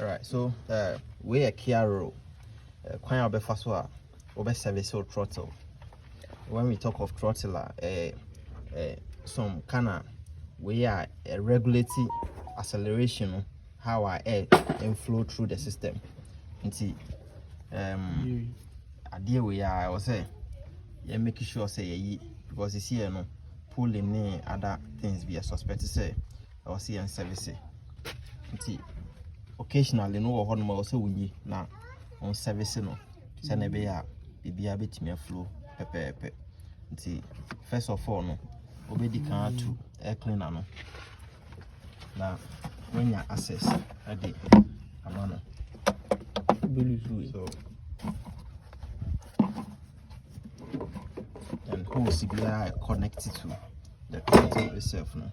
All right, so we a Kiaro, quite a bit faster, over service or throttle. When we talk of throttle, some kind of we are regulating acceleration, how our air flow through the system. Nti idea we are, I was say, yeah, making sure say ye because you see, no pulling in other things be a suspect say or see and service. Nti occasionally no one more say we na on service no send a be a bit me flow pepe. Nti first of all no obedi can to air cleaner no na when you access ready amano so and hose be connected to the throttle itself no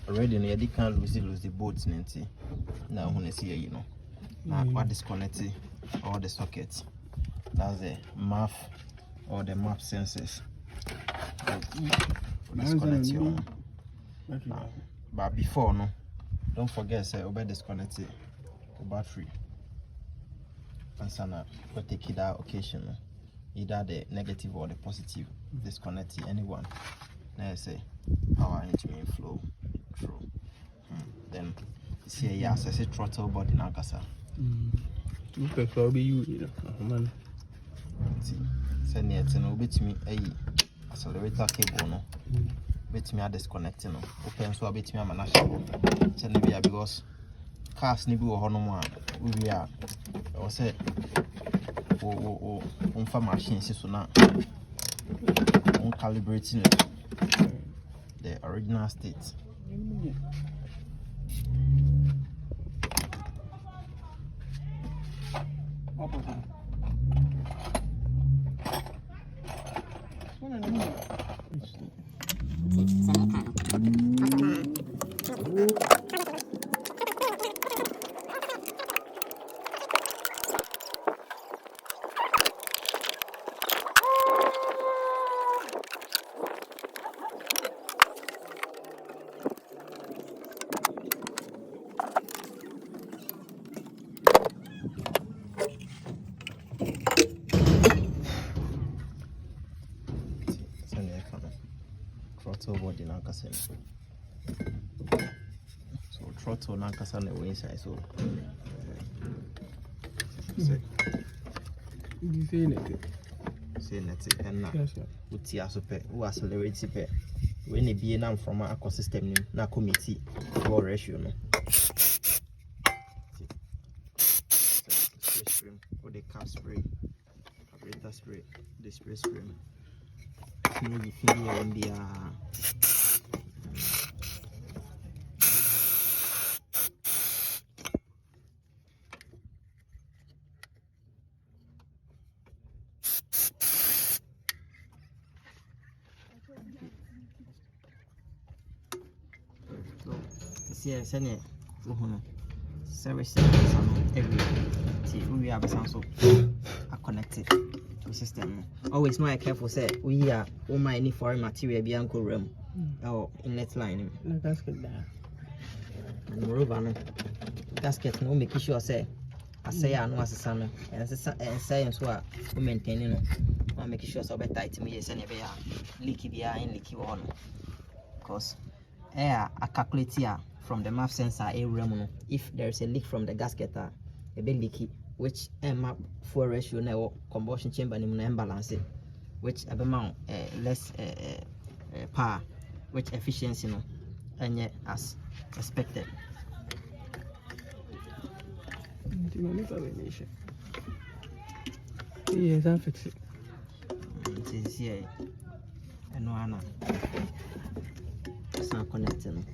already no you can lose the bolts nti now when you see you know now what disconnect all the sockets. That's the MAF or the MAP sensors. Disconnect your but before no, don't forget say over disconnect the battery. And sana we take it out occasion, either the negative or the positive. Disconnect anyone. Now say power into main flow through. Then see here access a throttle body now kasa. Okay, so be you man. See, send it no bit me accelerator cable no. Bet me disconnecting no. Open so bit me am na shabo. Send me because cars ni bi wo hono mo a we are or say on fa machine so na on calibrating it the original state. Throttle body na kasa so throttle na kasa na way inside so You say net and na uti asope u accelerate pe when e be na from a system nim na committee for ratio no spray or the cap spray carburetor spray the spray maybe feel in the see send it service every we have so are connected to system. Always know careful say we are my any foreign material be uncle room or inlet line no gasket there. And moreover no gasket no make sure say I say I know as a son and science what we maintain no make sure so better tight me send be leaky behind leaky one because air a calculate here from the MAF sensor room if there is a leak from the gasket a bit leaky which map fuel ratio na combustion chamber ni na imbalance which amount less power which efficiency no any as expected. Yes, I fix it. It is here and one it's not connected.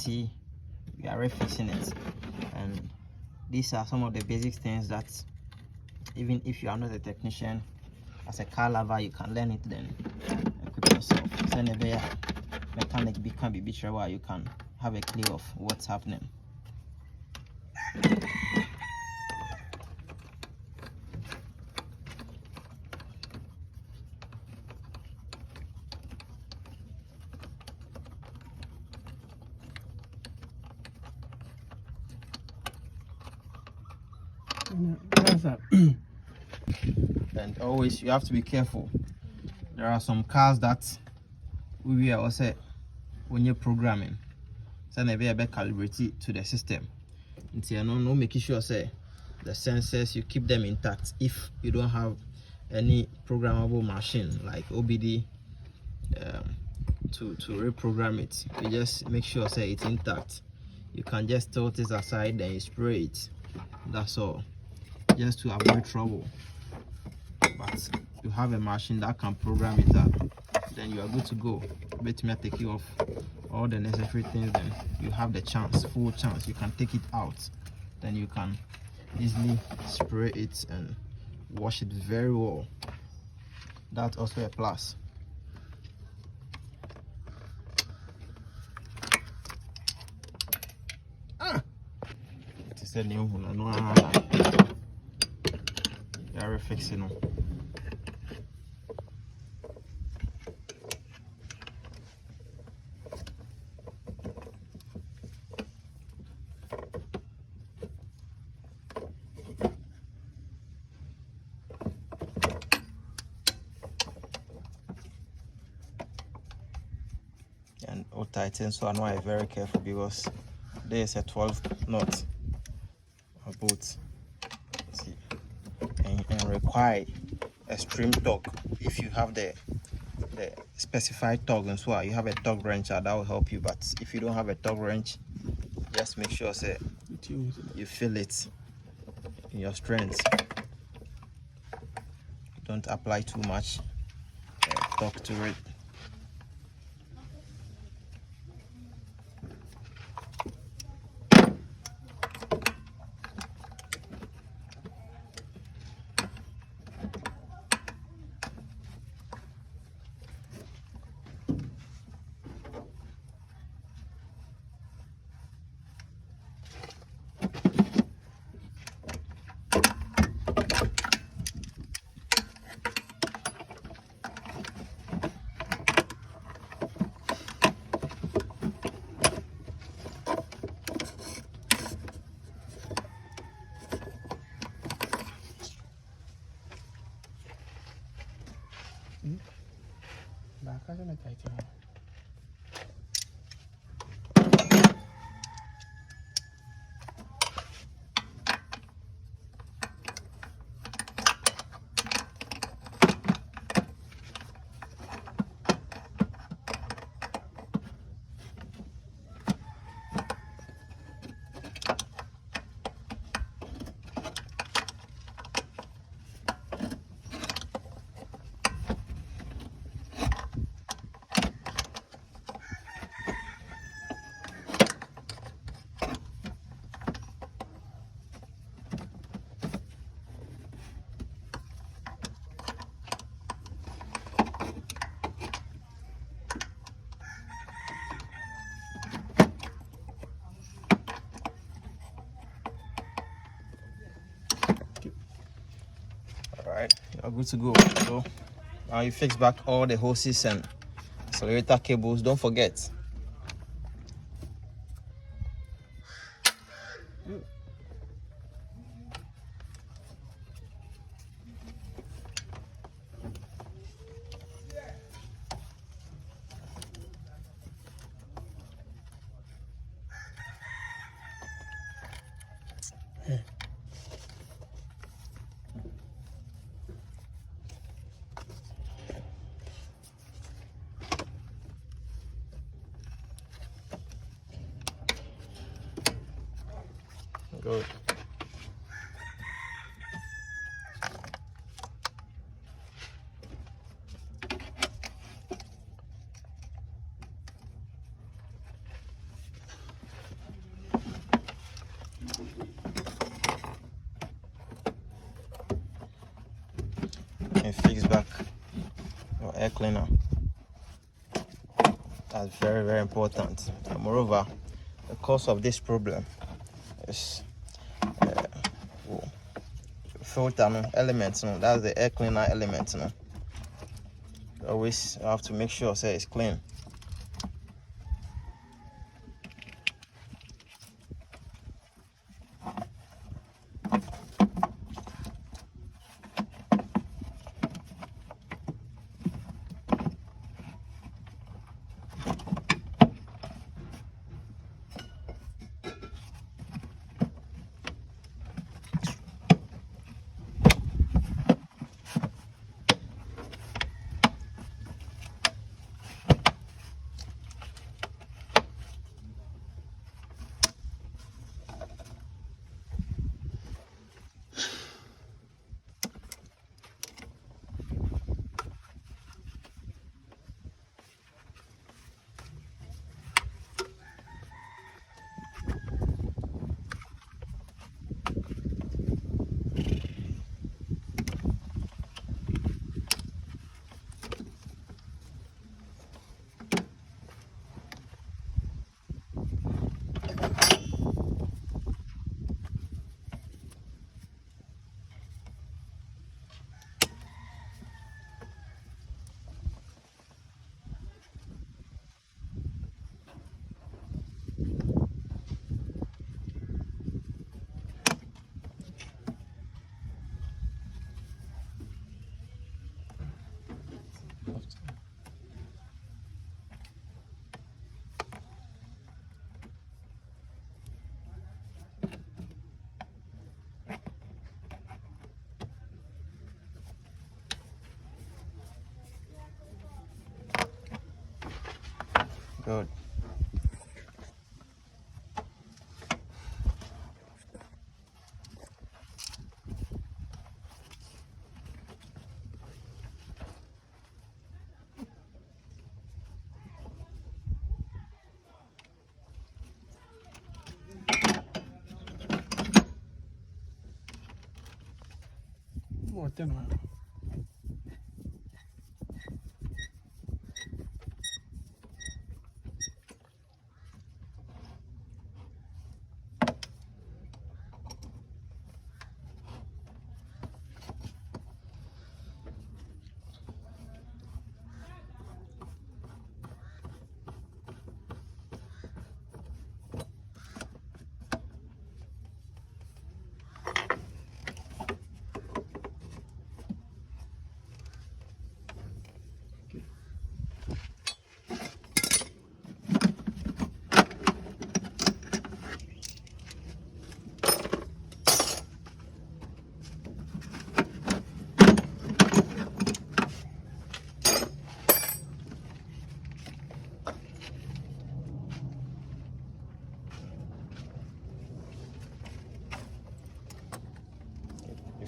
see you are refixing it. And these are some of the basic things that even if you are not a technician, as a car lover, you can learn it, then equip yourself. So never mechanic can be sure where you can have a clue of what's happening. And always you have to be careful. There are some cars that we are also when you're programming, so never be calibrated to the system. Until no making sure say the sensors you keep them intact. If you don't have any programmable machine like OBD to reprogram it, you just make sure say it's intact. You can just tilt it aside, then you spray it. That's all, just to avoid trouble. But you have a machine that can program it up, then you are good to go. Let me take you off all the necessary things, then you have the full chance. You can take it out, then you can easily spray it and wash it very well. That's also a plus. It is a new one. No, you are fixing it. And all tighten, so I know I'm very careful because there is a 12 knot bolt. See, and require extreme torque. If you have the specified torque, and so you have a torque wrench, that will help you. But if you don't have a torque wrench, just make sure say you feel it in your strength. Don't apply too much torque to it. Alright, you're good to go. So now you fix back all the hoses and accelerator cables. Don't forget. and fix back your air cleaner. That's very, very important. And moreover, the cause of this problem is filter elements. That's the air cleaner element. Always have to make sure say it's clean. Good. What then?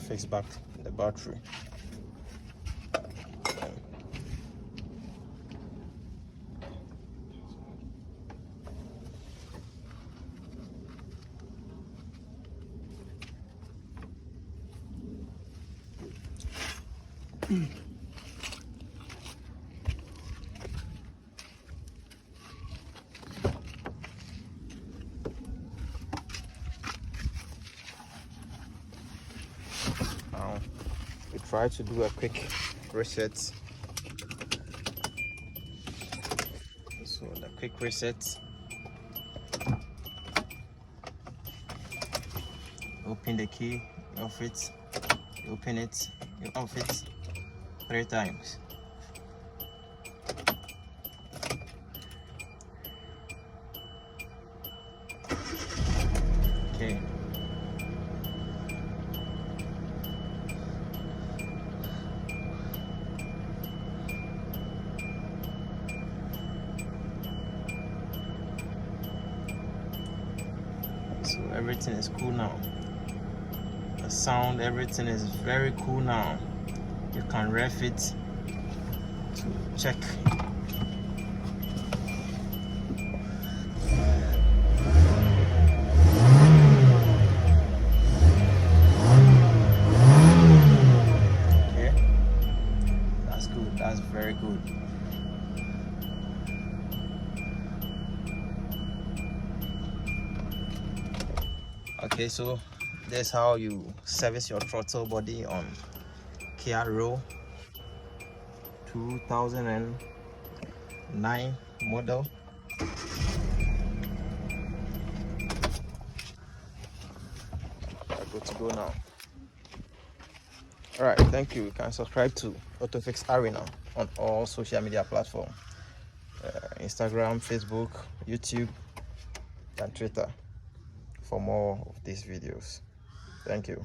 Fix back the battery. Now we try to do a quick reset. So the quick reset, open the key, off it, open it, you off it 3 times. Okay. So everything is cool now. The sound, everything is very cool now. You can ref it to check. Okay. Okay, so that's how you service your throttle body on Kia Rio 2009 model. Good to go now. All right, thank you. You can subscribe to Autofixarena on all social media platforms, Instagram, Facebook, YouTube, and Twitter for more of these videos. Thank you.